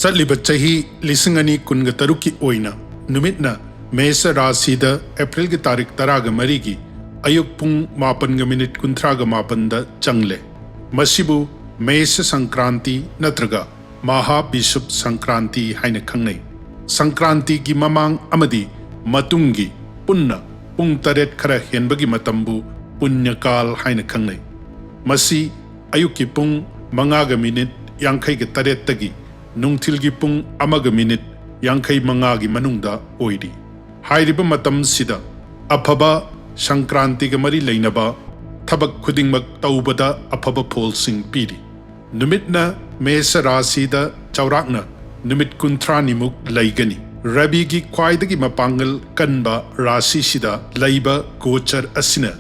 ꯆꯠꯂꯤꯕ ꯆꯍꯤ 2023ꯒꯤ ꯑꯣꯏꯅ ꯅꯨꯃꯤꯠꯅ ꯃꯦꯁ ꯔꯥꯁꯤꯗ ꯑꯦꯄ꯭ꯔꯤꯜꯒꯤ ꯇꯥꯔꯤꯛ 13ꯒꯤ ꯑꯌꯨꯛ ꯄꯨꯡ 7:38ꯗ ꯆꯪꯂꯦ꯫ ꯃꯁꯤꯕꯨ ꯃꯦꯁ ꯁꯪꯀ꯭ꯔꯥꯟꯇꯤ ꯅꯠꯇ꯭ꯔꯒ ꯃꯍꯥ ꯕꯤꯁꯨꯞ ꯁꯪꯀ꯭ꯔꯥꯟꯇꯤ ꯍꯥꯏꯅ ꯈꯪꯅꯩ꯫ ꯁꯪꯀ꯭ꯔꯥꯟꯇꯤꯒꯤ ꯃꯃꯥꯡ ꯑꯃꯗꯤ ꯃꯇꯨꯡꯒꯤ ꯄꯨꯟꯅ ꯄꯨꯡ 8 ꯈꯔ ꯍꯦꯟꯕꯒꯤ ꯃꯇꯝꯕꯨ ꯄꯨꯟꯌꯀꯥꯜ ꯍꯥꯏꯅ ꯈꯪꯅꯩ꯫ ꯃꯁꯤ ꯑꯌꯨꯛꯀꯤ ꯄꯨꯡ 5:58ꯗꯒꯤ ꯅꯨꯡꯊꯤꯜꯒꯤ ꯄꯨꯡ 1:55ꯒꯤ ꯃꯅꯨꯡꯗ ꯑꯣꯏꯔꯤ꯫ ꯍꯥꯏꯔꯤꯕ ꯃꯇꯝꯁꯤꯗ ꯑꯐꯕ ꯁꯪꯀ꯭ꯔꯥꯟꯇꯤꯒ ꯃꯔꯤ ꯂꯩꯅꯕ ꯊꯕꯛ ꯈꯨꯗꯤꯡꯃꯛ ꯇꯧꯕꯗ ꯑꯐꯕ ꯐꯣꯜꯁꯤꯡ ꯄꯤꯔꯤ꯫ ꯅꯨꯃꯤꯠꯅ ꯃꯦꯁ ꯔꯥꯁꯤꯗ ꯆꯥꯎꯔꯥꯛꯅ ꯅꯨꯃꯤꯠ 30ꯅꯤꯃꯨꯛ ꯂꯩꯒꯅꯤ꯫ ꯔꯕꯤꯒꯤ ꯈ꯭ꯋꯥꯏꯗꯒꯤ ꯃꯄꯥꯡꯒꯜ ꯀꯟꯕ ꯔꯥꯁꯤꯁꯤꯗ ꯂꯩꯕ ꯒꯣꯆꯔ ꯑꯁꯤꯅ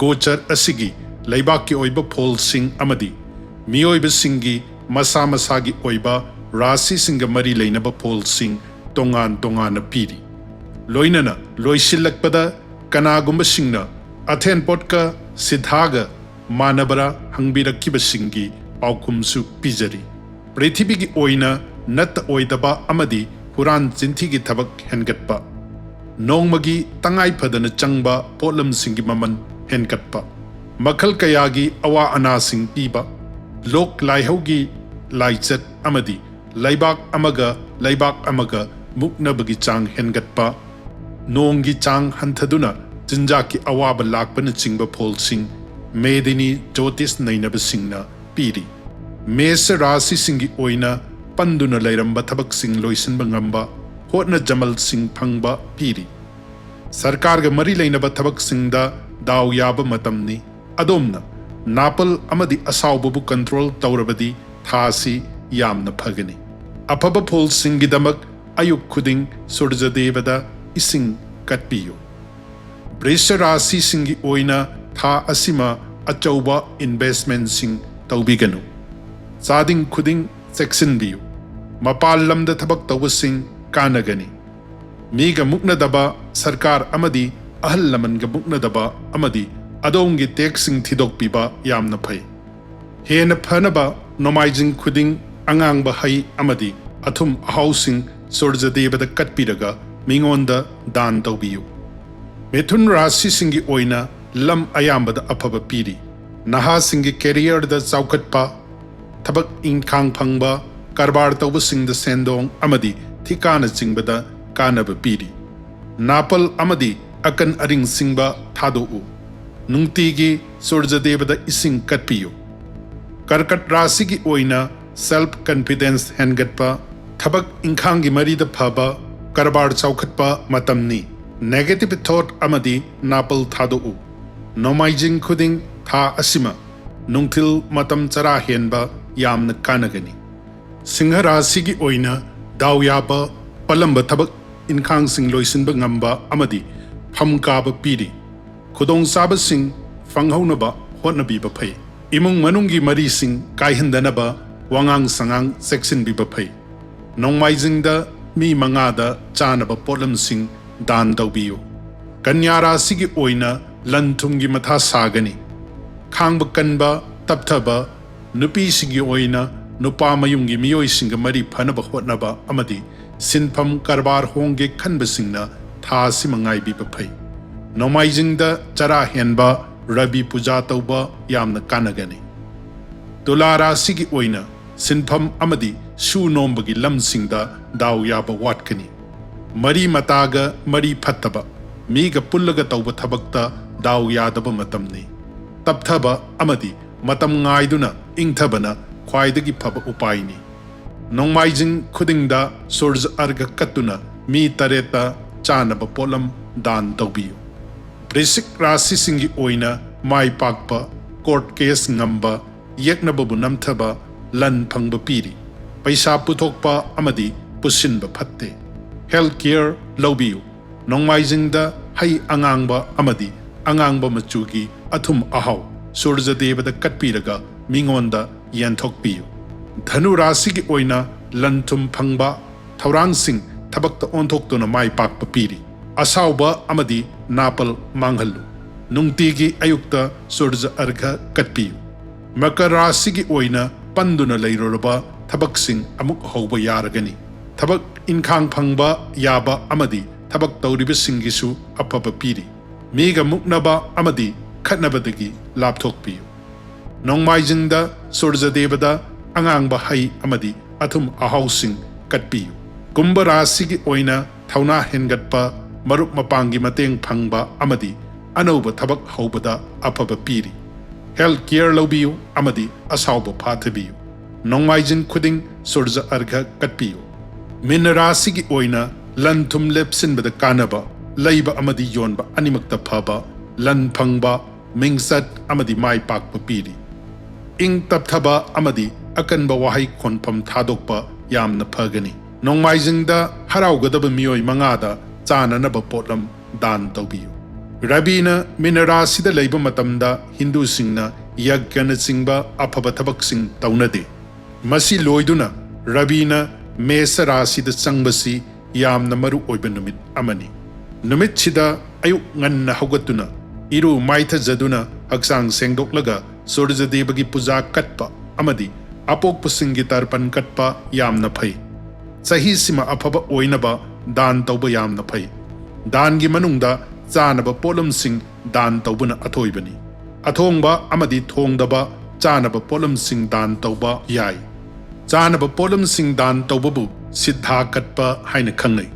ꯒꯣꯆꯔ ꯑꯁꯤꯒꯤ ꯂꯩꯕꯥꯛꯀꯤ ꯑꯣꯏꯕ ꯐꯣꯜꯁꯤꯡ ꯑꯃꯗꯤ ꯃꯤꯑꯣꯏꯕꯁꯤꯡꯒꯤ ꯃꯁꯥ ꯃꯁꯥꯒꯤ ꯑꯣꯏꯕ ꯔꯥꯁꯤꯁꯤꯡꯒ ꯃꯔꯤ ꯂꯩꯅꯕ ꯐꯣꯜꯁꯤꯡ ꯇꯣꯉꯥꯟ ꯇꯣꯉꯥꯟꯅ ꯄꯤꯔꯤ꯫ ꯂꯣꯏꯅꯅ ꯂꯣꯏꯁꯤꯜꯂꯛꯄꯗ ꯀꯅꯥꯒꯨꯝꯕꯁꯤꯡꯅ ꯑꯊꯦꯟꯄꯣꯠꯀ ꯁꯤꯙꯥꯒ ꯃꯥꯟꯅꯕꯔꯥ ꯍꯪꯕꯤꯔꯛꯈꯤꯕꯁꯤꯡꯒꯤ ꯄꯥꯎꯈꯨꯝꯁꯨ ꯄꯤꯖꯔꯤ꯫ ꯄ꯭ꯔꯤꯊꯤꯕꯤꯒꯤ ꯑꯣꯏꯅ ꯅꯠꯇ ꯑꯣꯏꯗꯕ ꯑꯃꯗꯤ ꯍꯨꯔꯥꯟ ꯆꯤꯟꯊꯤꯒꯤ ꯊꯕꯛ ꯍꯦꯟꯒꯠꯄ, ꯅꯣꯡꯃꯒꯤ ꯇꯉꯥꯏ ꯐꯗꯅ ꯆꯪꯕ ꯄꯣꯠꯂꯝꯁꯤꯡꯒꯤ ꯃꯃꯜ ꯍꯦꯟꯒꯠꯄ, ꯃꯈꯜ ꯀꯌꯥꯒꯤ ꯑꯋꯥ ꯑꯅꯥꯁꯤꯡ ꯄꯤꯕ, ꯂꯣꯛ ꯂꯥꯏꯍꯧꯒꯤ ꯂꯥꯏꯆꯠ ꯑꯃꯗꯤ ꯂꯩꯕꯥꯛ ꯑꯃꯒ ꯃꯨꯛꯅꯕꯒꯤ ꯆꯥꯡ ꯍꯦꯟꯒꯠꯄ, ꯅꯣꯡꯒꯤ ꯆꯥꯡ ꯍꯟꯊꯗꯨꯅ ꯆꯤꯟꯖꯥꯛꯀꯤ ꯑꯋꯥꯕ ꯂꯥꯛꯄꯅꯆꯤꯡꯕ ꯐꯣꯜꯁꯤꯡ ꯃꯦꯗꯤꯅꯤ ꯖꯣꯇꯤꯁ ꯅꯩꯅꯕꯁꯤꯡꯅ ꯄꯤꯔꯤ꯫ ꯃꯦꯁ ꯔꯥꯁꯤꯁꯤꯡꯒꯤ ꯑꯣꯏꯅ ꯄꯟꯗꯨꯅ ꯂꯩꯔꯝꯕ ꯊꯕꯛꯁꯤꯡ ꯂꯣꯏꯁꯤꯟꯕ ꯉꯝꯕ ꯍꯣꯠꯅꯖꯃꯜꯁꯤꯡ ꯐꯪꯕ ꯄꯤꯔꯤ꯫ ꯁꯔꯀꯥꯔꯒ ꯃꯔꯤ ꯂꯩꯅꯕ ꯊꯕꯛꯁꯤꯡꯗ ꯗꯥꯎ ꯌꯥꯕ ꯃꯇꯝꯅꯤ꯫ ꯑꯗꯣꯝꯅ ꯅꯥꯄꯜ ꯑꯃꯗꯤ ꯑꯁꯥꯎꯕꯕꯨ ꯀꯟꯇ꯭ꯔꯣꯜ ꯇꯧꯔꯕꯗꯤ ꯊꯥ ꯑꯁꯤ ꯌꯥꯝꯅ ꯐꯒꯅꯤ꯫ ꯑꯐꯕ ꯐꯣꯜꯁꯤꯡꯒꯤꯗꯃꯛ ꯑꯌꯨꯛ ꯈꯨꯗꯤꯡ ꯁꯨꯔꯖꯗꯦꯕꯗ ꯏꯁꯤꯡ ꯀꯠꯄꯤꯌꯨ꯫ ꯕ꯭ꯔꯤꯁ ꯔꯥꯁꯤꯁꯤꯡꯒꯤ ꯑꯣꯏꯅ ꯊꯥ ꯑꯁꯤꯃ ꯑꯆꯧꯕ ꯏꯟꯚꯦꯁꯠꯃꯦꯟꯠꯁꯤꯡ ꯇꯧꯕꯤꯒꯅꯨ꯫ ꯆꯥꯗꯤꯡ ꯈꯨꯗꯤꯡ ꯆꯦꯛꯁꯤꯟꯕꯤꯌꯨ꯫ ꯃꯄꯥꯟ ꯂꯝꯗ ꯊꯕꯛ ꯇꯧꯕꯁꯤꯡ ꯀꯥꯟꯅꯒꯅꯤ꯫ ꯃꯤꯒ ꯃꯨꯛꯅꯗꯕ, ꯁꯔꯀꯥꯔ ꯑꯃꯗꯤ ꯑꯍꯜ ꯂꯃꯟꯒ ꯃꯨꯛꯅꯗꯕ ꯑꯃꯗꯤ ꯑꯗꯣꯝꯒꯤ ꯇꯦꯛꯁꯁꯤꯡ ꯊꯤꯗꯣꯛꯄꯤꯕ ꯌꯥꯝꯅ ꯐꯩ꯫ ꯍꯦꯟꯅ ꯐꯅꯕ ꯅꯣꯡꯃꯥꯏꯖꯤꯡ ꯈꯨꯗꯤꯡ ꯑꯉꯥꯡꯕ ꯍꯩ ꯑꯃꯗꯤ ꯑꯊꯨꯝ ꯑꯍꯥꯎꯁꯤꯡ ꯁꯨꯔꯖꯗꯦꯕꯗ ꯀꯠꯄꯤꯔꯒ ꯃꯤꯉꯣꯟꯗ ꯗꯥꯟ ꯇꯧꯕꯤꯌꯨ꯫ ꯃꯤꯊꯨꯟ ꯔꯥꯁꯤꯁꯤꯡꯒꯤ ꯑꯣꯏꯅ ꯂꯝ ꯑꯌꯥꯝꯕꯗ ꯑꯐꯕ ꯄꯤꯔꯤ꯫ ꯅꯍꯥꯁꯤꯡꯒꯤ ꯀꯦꯔꯤꯌꯔꯗ ꯆꯥꯎꯈꯠꯄ, ꯊꯕꯛ ꯏꯟꯈꯥꯡ ꯐꯪꯕ, ꯀꯔꯕꯥꯔ ꯇꯧꯕꯁꯤꯡꯗ ꯁꯦꯟꯗꯣꯡ ꯑꯃꯗꯤ ꯊꯤꯀꯥꯅꯆꯤꯡꯕꯗ ꯀꯥꯟꯅꯕ ꯄꯤꯔꯤ꯫ ꯅꯥꯄꯜ ꯑꯃꯗꯤ ꯑꯀꯟ ꯑꯔꯤꯡꯁꯤꯡꯕ ꯊꯥꯗꯣꯛꯎ꯫ ꯅꯨꯡꯇꯤꯒꯤ ꯁꯨꯔꯖꯗꯦꯕꯗ ꯏꯁꯤꯡ ꯀꯠꯄꯤꯌꯨ꯫ ꯀꯔꯀꯠ ꯔꯥꯁꯤꯒꯤ ꯑꯣꯏꯅ ꯁꯦꯜꯐ ꯀꯟꯐꯤꯗꯦꯟꯁ ꯍꯦꯟꯒꯠꯄ, ꯊꯕꯛ ꯏꯟꯈꯥꯡꯒꯤ ꯃꯔꯤꯗ ꯐꯕ, ꯀꯔꯕꯥꯔ ꯆꯥꯎꯈꯠꯄ ꯃꯇꯝꯅꯤ꯫ ꯅꯦꯒꯦꯇꯤꯚ ꯊꯣꯠ ꯑꯃꯗꯤ ꯅꯥꯄꯜ ꯊꯥꯗꯣꯛꯎ꯫ ꯅꯣꯡꯃꯥꯏꯖꯤꯡ ꯈꯨꯗꯤꯡ ꯊꯥ ꯑꯁꯤꯃ ꯅꯨꯡꯊꯤꯜ ꯃꯇꯝ ꯆꯔꯥ ꯍꯦꯟꯕ ꯌꯥꯝꯅ ꯀꯥꯟꯅꯒꯅꯤ꯫ ꯁꯤꯡꯍ ꯔꯥꯁꯤꯒꯤ ꯑꯣꯏꯅ ꯗꯥꯎ ꯌꯥꯕ, ꯄꯜꯂꯝꯕ ꯊꯕꯛ ꯏꯟꯈꯥꯡꯁꯤꯡ ꯂꯣꯏꯁꯤꯟꯕ ꯉꯝꯕ ꯑꯃꯗꯤ ꯐꯝ ꯀꯥꯕ ꯄꯤꯔꯤ꯫ ꯈꯨꯗꯣꯡꯆꯥꯕꯁꯤꯡ ꯐꯪꯍꯧꯅꯕ ꯍꯣꯠꯅꯕꯤꯕ ꯐꯩ꯫ ꯏꯃꯨꯡ ꯃꯅꯨꯡꯒꯤ ꯃꯔꯤꯁꯤꯡ ꯀꯥꯏꯍꯟꯗꯅꯕ ꯋꯥꯉꯥꯡ ꯁꯉꯥꯡ ꯆꯦꯛꯁꯤꯟꯕꯤꯕ ꯐꯩ꯫ ꯅꯣꯡꯃꯥꯏꯖꯤꯡꯗ ꯃꯤ 5ꯗ ꯆꯥꯅꯕ ꯄꯣꯠꯂꯝꯁꯤꯡ ꯗꯥꯟ ꯇꯧꯕꯤꯌꯨ꯫ ꯀꯟꯌꯥ ꯔꯥꯁꯤꯒꯤ ꯑꯣꯏꯅ ꯂꯟ ꯊꯨꯝꯒꯤ ꯃꯊꯥ ꯁꯥꯒꯅꯤ꯫ ꯈꯥꯡꯕ ꯀꯟꯕ, ꯇꯞꯊꯕ, ꯅꯨꯄꯤꯁꯤꯡꯒꯤ ꯑꯣꯏꯅ ꯅꯨꯄꯥ ꯃꯌꯨꯝꯒꯤ ꯃꯤꯑꯣꯏꯁꯤꯡꯒ ꯃꯔꯤ ꯐꯅꯕ ꯍꯣꯠꯅꯕ ꯑꯃꯗꯤ ꯁꯤꯟꯐꯝ ꯀꯔꯕꯥꯔ ꯍꯣꯡꯒꯦ ꯈꯟꯕꯁꯤꯡꯅ ꯊꯥ ꯑꯁꯤꯃ ꯉꯥꯏꯕꯤꯕ ꯐꯩ꯫ ꯅꯣꯡꯃꯥꯏꯖꯤꯡꯗ ꯆꯔꯥ ꯍꯦꯟꯕ, ꯔꯕꯤ ꯄꯨꯖꯥ ꯇꯧꯕ ꯌꯥꯝꯅ ꯀꯥꯟꯅꯒꯅꯤ꯫ ꯇꯨꯂꯥ ꯔꯥꯁꯤꯒꯤ ꯑꯣꯏꯅ ꯁꯤꯟꯐꯝ ꯑꯃꯗꯤ ꯁꯨ ꯅꯣꯝꯕꯒꯤ ꯂꯝꯁꯤꯡꯗ ꯗꯥꯎ ꯌꯥꯕ ꯋꯥꯠꯀꯅꯤ꯫ ꯃꯔꯤ ꯃꯇꯥꯒ ꯃꯔꯤ ꯐꯠꯇꯕ, ꯃꯤꯒ ꯄꯨꯜꯂꯒ ꯇꯧꯕ ꯊꯕꯛꯇ ꯗꯥꯎ ꯌꯥꯗꯕ ꯃꯇꯝꯅꯤ꯫ ꯇꯞꯊꯕ ꯑꯃꯗꯤ ꯃꯇꯝ ꯉꯥꯏꯗꯨꯅ ꯏꯪꯊꯕꯅ ꯈ꯭ꯋꯥꯏꯗꯒꯤ ꯐꯕ ꯎꯄꯥꯏꯅꯤ꯫ ꯅꯣꯡꯃꯥꯏꯖꯤꯡ ꯈꯨꯗꯤꯡꯗ ꯁꯨꯔꯖ ꯑꯔꯘ ꯀꯠꯇꯨꯅ ꯃꯤ 8ꯇ ꯆꯥꯅꯕ ꯄꯣꯠꯂꯝ ꯗꯥꯟ ꯇꯧꯕꯤꯌꯨ꯫ ꯕ꯭ꯔꯤꯁꯤꯛ ꯔꯥꯁꯤꯁꯤꯡꯒꯤ ꯑꯣꯏꯅ ꯃꯥꯏ ꯄꯥꯛꯄ, ꯀꯣꯔꯠ ꯀꯦꯁ ꯉꯝꯕ, ꯌꯦꯛꯅꯕꯕꯨ ꯅꯝꯊꯕ, ꯂꯟ ꯐꯪꯕ ꯄꯤꯔꯤ꯫ ꯄꯩꯁꯥ ꯄꯨꯊꯣꯛꯄ ꯑꯃꯗꯤ ꯄꯨꯁꯤꯟꯕ ꯐꯠꯇꯦ꯫ ꯍꯦꯜꯊ ꯀꯦꯌꯔ ꯂꯧꯕꯤꯌꯨ꯫ ꯅꯣꯡꯃꯥꯏꯖꯤꯡꯗ ꯍꯩ ꯑꯉꯥꯡꯕ ꯑꯃꯗꯤ ꯑꯉꯥꯡꯕ ꯃꯆꯨꯒꯤ ꯑꯊꯨꯝ ꯑꯍꯥꯎ ꯁꯨꯔꯖꯗꯦꯕꯗ ꯀꯠꯄꯤꯔꯒ ꯃꯤꯉꯣꯟꯗ ꯌꯦꯟꯊꯣꯛꯄꯤꯌꯨ꯫ ꯙꯅꯨ ꯔꯥꯁꯤꯒꯤ ꯑꯣꯏꯅ ꯂꯟ ꯊꯨꯝ ꯐꯪꯕ, ꯊꯧꯔꯥꯡꯁꯤꯡ ꯊꯕꯛꯇ ꯑꯣꯟꯊꯣꯛꯇꯨꯅ ꯃꯥꯏ ꯄꯥꯛꯄ ꯄꯤꯔꯤ꯫ ꯑꯁꯥꯎꯕ ꯑꯃꯗꯤ ꯅꯥꯄꯜ ꯃꯥꯡꯍꯜꯂꯨ꯫ ꯅꯨꯡꯇꯤꯒꯤ ꯑꯌꯨꯛꯇ ꯁꯨꯔꯖ ꯑꯔꯘ ꯀꯠꯄꯤꯌꯨ꯫ ꯃꯀꯔ ꯔꯥꯁꯤꯒꯤ ꯑꯣꯏꯅ ꯄꯟꯗꯨꯅ ꯂꯩꯔꯨꯔꯕ thabaksing amuk houba yaragani. Thabak inkhang phangba yaba amadi thabak tawribasingisu afaba piri. Miga muknaba amadi khatnabadagi lapthokpiyu. Nongmaijingda Surjadevada angangba hai amadi athum ahousing katpiyu. Kumbha rasigi oina thauna hengatpa marup mapangi mateng phangba amadi anauba thabak houbada afaba piri. Health care laubiyu amadi asauba phathabiyu. Nongmaijing khuding surja argha katpiyu. Min rasigi oina lan thum lepsinbada kanaba laiba amadi yonba animakta phaba lan phangba mingsat amadi mai pakpa piri. Ing tapthaba amadi akanba wahai khonpham thadokpa yamna phagani. Nongmaijingda haraugadaba miyoi mangada chananaba potlam dan tawbiyu. Rabina minarasida leiba matamda Hindu singna yaggana singba afaba thabaksing taunade. Masi loiduna Rabina Mesha rasida sangbasi yamna maru oiba numit amani. Numit sida ayuk nganna haugatuna iru maitha jaduna haksang sengdoklaga Surjadevagi puja katpa amadi apokpasingi tarpan katpa yamna phai. Sahi sima afaba oinaba dan tawba yamna phai. Dangi manungda chanaba polamsing dan tawbuna athoibani. Athongba amadi thongdaba chanaba polamsing dan tawba yai. Chanaba polamsing dan tawbabu siddha katpa haina khangnai.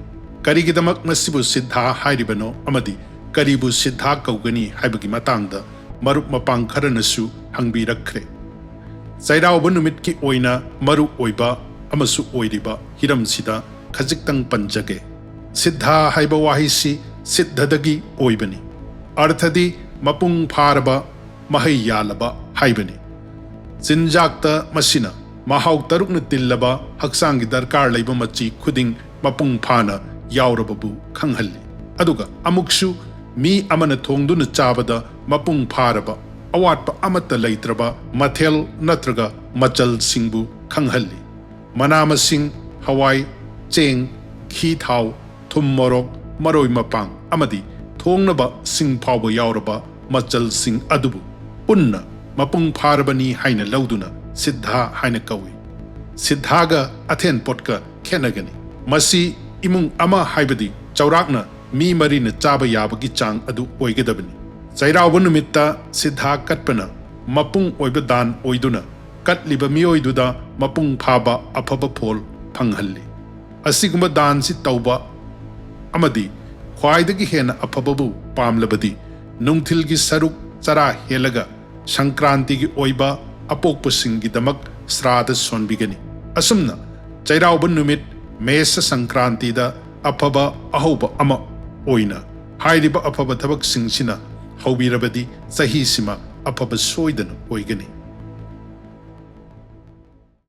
Karigidamak masibu siddha hairibano amadi karibu siddha kaugani haibagi matangda marup mapang kharanasu hangbirakre. Cheiraoba numitki oina maru oiba amasu oiriba hiramsida khajiktang panjage. Siddha haiba wahisi siddhadagi oibani. Arthadi mapung pharaba mahai yalaba haibani. Jinjakta masina mahau tarukna tillaba haksangi darkar laiba machi khuding mapung phana yaurababu khanghalli. Aduga amukshu mi amana thongduna chabada mapung pharaba awatpa amata leitraba mathel natraga machal singbu khanghalli. Manamasing hawai cheng khi thau thum morok maroi mapang amadi thongnaba sing phawba yauraba machal sing adubu punna mapung pharabani haina lauduna siddha haina kawi. Siddhaga athen potka khenagani. Masi imung ama haibadi chaurakna mi marina chaba yabagi chang adu oigadabani. Cheiraoba numitta siddha katpana mapung oiba dan oiduna katliba mioiduda mapung phaba afaba phol phanghalli. Asigumba dan si tauba amadi khwaidagi hena afababu pamlabadi nungthilgi saruk chara helaga Sangkranti gi oiba apokpasingi damak srada sonbigani. Asumna Cheiraoba numit Mesha Sangkranti da afaba ahouba ama oina hairiba afaba thabaksing sina haubirabadi sahi sima afaba soidana oigani.